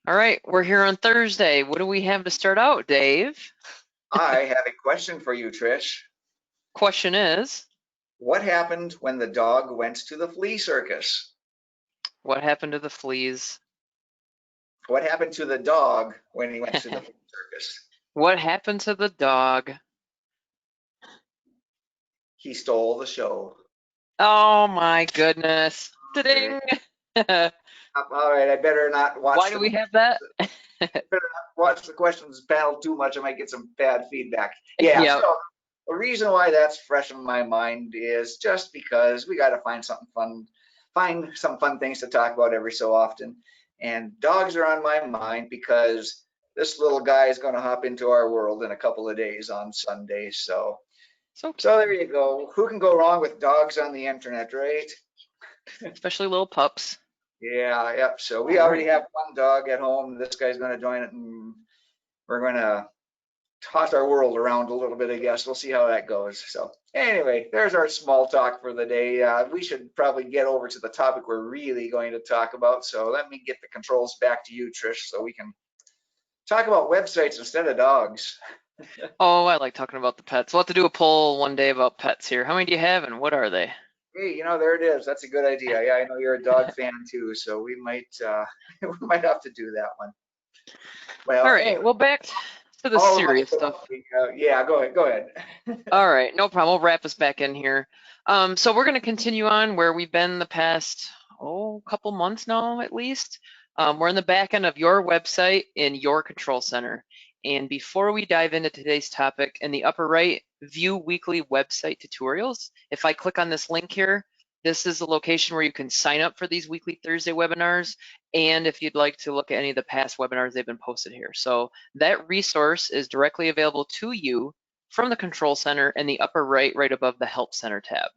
All right, we're here on Thursday. What do we have to start out, Dave? I have a question for you, Trish. Question is, What happened when the dog went to the flea circus? what happened to the fleas? What happened to the dog when he went to the flea circus? What happened to the dog? He stole the show. Oh my goodness. Okay. Ding. Why All right, I better not watch do the we have that? questions panel too much. I might get some bad feedback. Yeah, Yep. so the reason why that's fresh in my mind is just because we got to find some fun things to talk about every so often. And dogs are on my mind because this little guy is going to hop into our world in a couple of days on Sunday. So, So so there cute. you go. Who can go wrong with dogs on the internet, right? Especially little pups. Yeah, yep. So we All already right. have one dog at home. This guy's going to join it, and we're going to toss our world around a little bit, I guess. We'll see how that goes. So anyway, there's our small talk for the day. We should probably get over to the topic we're really going to talk about. So let me get the controls back to you, Trish, so we can talk about websites instead of dogs. Oh, I like talking about the pets. We'll have to do a poll one day about pets here. How many do you have and what are they? Hey, there it is. That's a good idea. Yeah, I know you're a dog fan too, so we might we might have to do that one. All Well, right, anyway, well, back to the all of serious my stuff. yeah, go ahead, go ahead. All right, no problem. We'll wrap us back in here. So we're going to continue on where we've been the past, couple months now at least. We're in the back end of your website in your control center. And before we dive into today's topic, in the upper right, view weekly website tutorials. If I click on this link here, this is the location where you can sign up for these weekly Thursday webinars. And if you'd like to look at any of the past webinars, they've been posted here. So that resource is directly available to you from the control center in the upper right, right above the Help Center tab.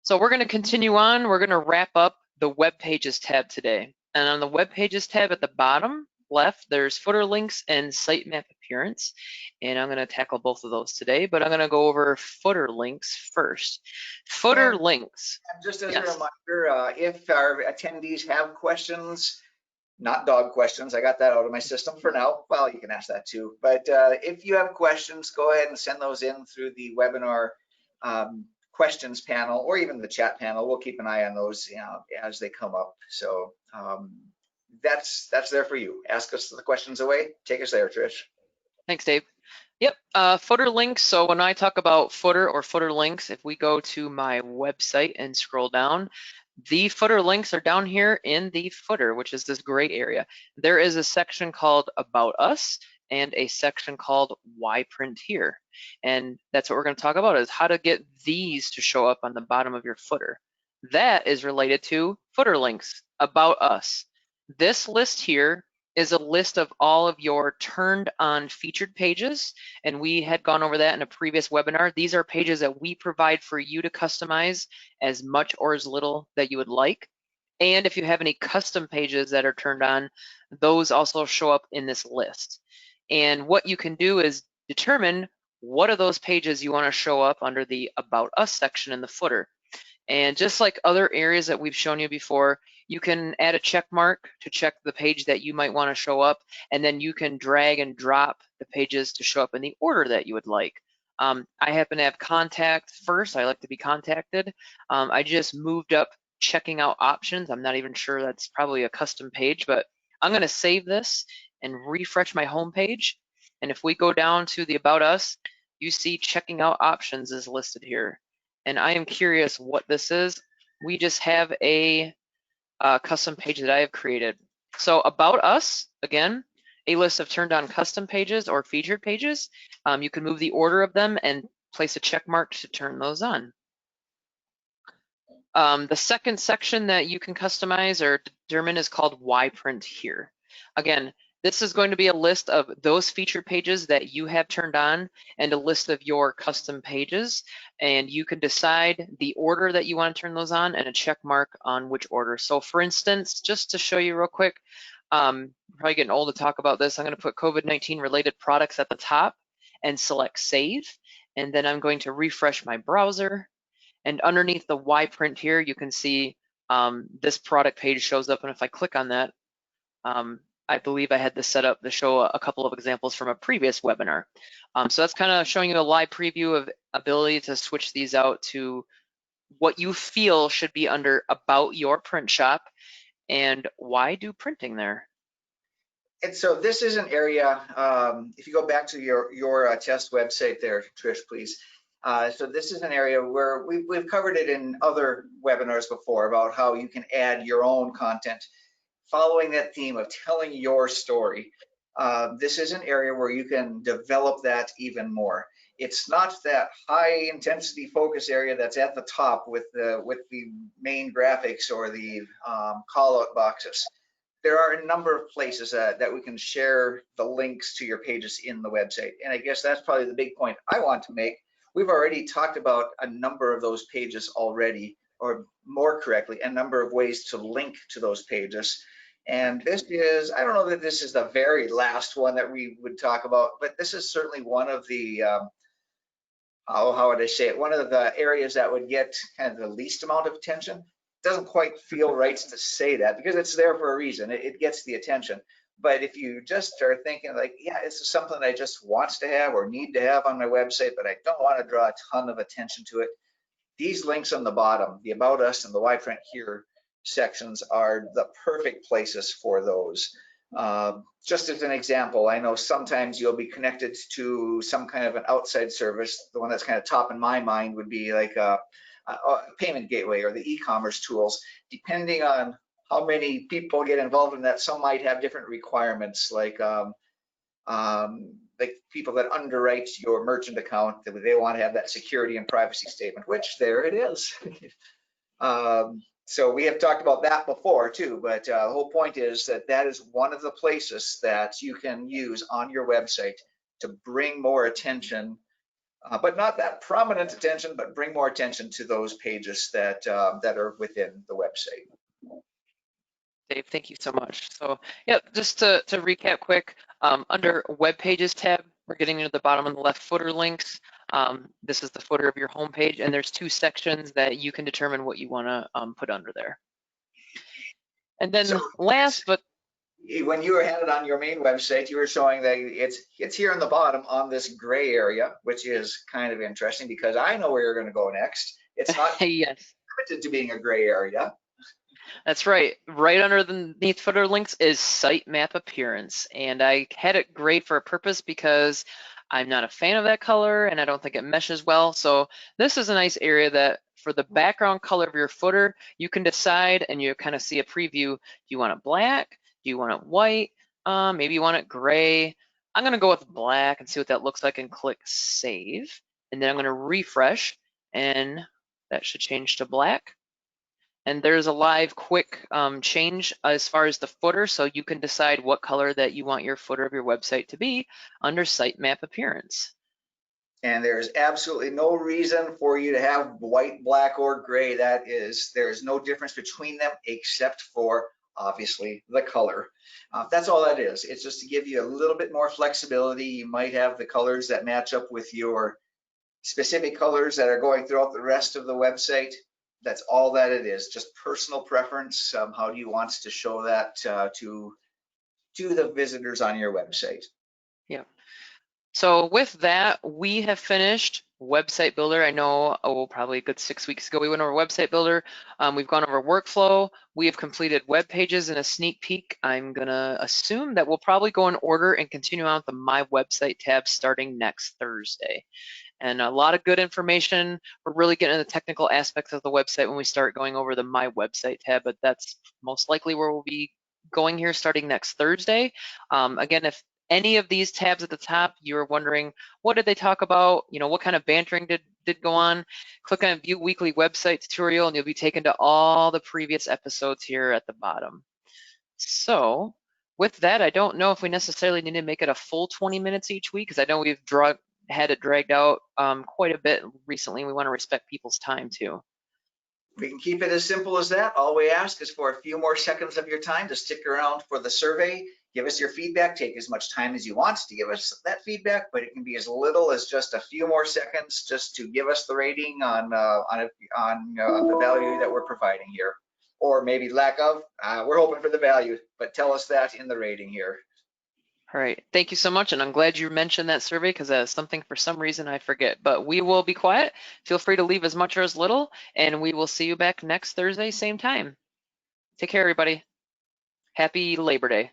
So we're going to continue on. We're going to wrap up the Web Pages tab today. And on the Web Pages tab at the bottom left, there's footer links and sitemap appearance. And I'm going to tackle both of those today, but I'm going to go over footer links first. Footer And links. just as a Yes. reminder, if our attendees have questions, not dog questions, I got that out of my system for now. Well, you can ask that too. But if you have questions, go ahead and send those in through the webinar questions panel or even the chat panel. We'll keep an eye on those, as they come up. So that's there for you. Ask us the questions away. Take us there, Trish. Thanks, Dave. Yep, footer links. So when I talk about footer or footer links, if we go to my website and scroll down, the footer links are down here in the footer, which is this gray area. There is a section called About Us and a section called Why Print Here. And that's what we're going to talk about, is how to get these to show up on the bottom of your footer. That is related to footer links, About Us. This list here is a list of all of your turned on featured pages, and we had gone over that in a previous webinar. These are pages that we provide for you to customize as much or as little that you would like. And if you have any custom pages that are turned on, those also show up in this list. And what you can do is determine what of those pages you want to show up under the About Us section in the footer. And just like other areas that we've shown you before, you can add a check mark to check the page that you might want to show up, and then you can drag and drop the pages to show up in the order that you would like. I happen to have contact first. I like to be contacted. I just moved up checking out options. I'm not even sure that's probably a custom page, but I'm going to save this and refresh my home page. And if we go down to the About Us, you see checking out options is listed here. And I am curious what this is. We just have a custom page that I have created. So About Us, again, a list of turned on custom pages or featured pages. You can move the order of them and place a check mark to turn those on. The second section that you can customize or determine is called Why Print Here. Again, this is going to be a list of those featured pages that you have turned on and a list of your custom pages. And you can decide the order that you want to turn those on and a check mark on which order. So for instance, just to show you real quick, probably getting old to talk about this, I'm going to put COVID-19 related products at the top and select Save. And then I'm going to refresh my browser. And underneath the Why Print Here, you can see this product page shows up. And if I click on that, I believe I had this set up to show a couple of examples from a previous webinar. So that's kind of showing you a live preview of ability to switch these out to what you feel should be under About Your Print Shop and why do printing there. And so this is an area, if you go back to your test website there, Trish, please. So this is an area where we've covered it in other webinars before about how you can add your own content following that theme of telling your story. This is an area where you can develop that even more. It's not that high intensity focus area that's at the top with the main graphics or the call out boxes. There are a number of places that we can share the links to your pages in the website. And I guess that's probably the big point I want to make. We've already talked about a number of those pages already, or more correctly, a number of ways to link to those pages. And this is, I don't know that this is the very last one that we would talk about, but this is certainly one of the, how would I say it, one of the areas that would get kind of the least amount of attention. Doesn't quite feel right to say that because it's there for a reason. It gets the attention. But if you just start thinking like, yeah, this is something I just want to have or need to have on my website, but I don't want to draw a ton of attention to it, these links on the bottom, the About Us and the Why Print Here sections are the perfect places for those. Just as an example, I know sometimes you'll be connected to some kind of an outside service. The one that's kind of top in my mind would be like a payment gateway or the e-commerce tools. Depending on how many people get involved in that, some might have different requirements, like people that underwrite your merchant account, they want to have that security and privacy statement, which there it is. So we have talked about that before too, but the whole point is that that is one of the places that you can use on your website to bring more attention, but not that prominent attention, but bring more attention to those pages that that are within the website. Dave, thank you so much. So yeah, just to recap quick, under Web Pages tab, we're getting into the bottom on the left, footer links. This is the footer of your home page, and there's two sections that you can determine what you want to put under there. And then So last, but when you had it on your main website, you were showing that it's here in the bottom on this gray area, which is kind of interesting because I know where you're going to go next. It's not yes, limited to being a gray area. that's right. Right underneath footer links is sitemap appearance. And I had it gray for a purpose because I'm not a fan of that color and I don't think it meshes well. So this is a nice area that for the background color of your footer, you can decide and you kind of see a preview. Do you want it black? Do you want it white? Maybe you want it gray. I'm gonna go with black and see what that looks like and click save. And then I'm gonna refresh and that should change to black. And there's a live quick change as far as the footer, so you can decide what color that you want your footer of your website to be under sitemap appearance. And there's absolutely no reason for you to have white, black, or gray. There's no difference between them except for obviously the color. That's all that is. It's just to give you a little bit more flexibility. You might have the colors that match up with your specific colors that are going throughout the rest of the website. That's all that it is, just personal preference. How do you want to show that to the visitors on your website? Yeah. So with that, we have finished Website Builder. I know, probably a good 6 weeks ago, we went over Website Builder. We've gone over workflow. We have completed web pages and a sneak peek. I'm gonna assume that we'll probably go in order and continue on with the My Website tab starting next Thursday. And a lot of good information. We're really getting into the technical aspects of the website when we start going over the My Website tab, but that's most likely where we'll be going here starting next Thursday. Again, if any of these tabs at the top, you're wondering, what did they talk about? You know, what kind of bantering did go on? Click on View Weekly Website Tutorial and you'll be taken to all the previous episodes here at the bottom. So with that, I don't know if we necessarily need to make it a full 20 minutes each week, because I know we've had it dragged out quite a bit recently. We want to respect people's time too. We can keep it as simple as that. All we ask is for a few more seconds of your time to stick around for the survey. Give us your feedback. Take as much time as you want to give us that feedback, but it can be as little as just a few more seconds just to give us the rating on the value that we're providing here. or maybe lack of. We're hoping for the value, but tell us that in the rating here. All right. Thank you so much. And I'm glad you mentioned that survey because that's something for some reason I forget. But we will be quiet. Feel free to leave as much or as little, and we will see you back next Thursday, same time. Take care, everybody. Happy Labor Day.